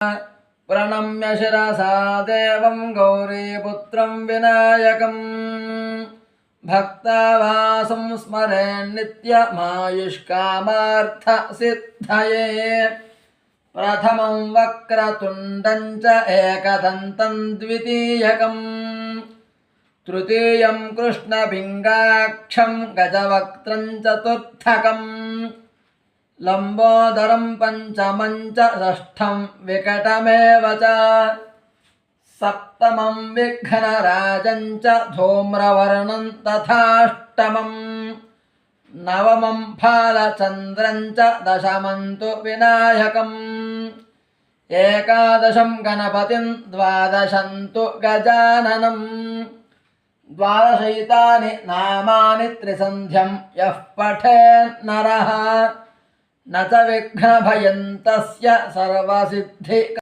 प्रणम्य शिरसा देवं गौरीपुत्रं विनायकम् भक्तावासं स्मरेन् नित्यमायुष्कामार्थसिद्धये प्रथमं वक्रतुण्डं च एकदन्तं द्वितीयकम् तृतीयं कृष्णपिङ्गाक्षं गजवक्त्रं चतुर्थकम् लंबोदरं पंचमं च षष्ठं विकटमेव च सप्तमं विघ्नराजं च धूम्रवर्णं तथाष्टमं नवमं फालचन्द्रं च दशमं तु विनायकम् एकादशं गणपतिं द्वादशं तु गजाननं द्वादशैतानि नामानि त्रिसन्ध्यं यः पठेत् नरः न च विघ्नभयं तस्य सर्वसिद्धि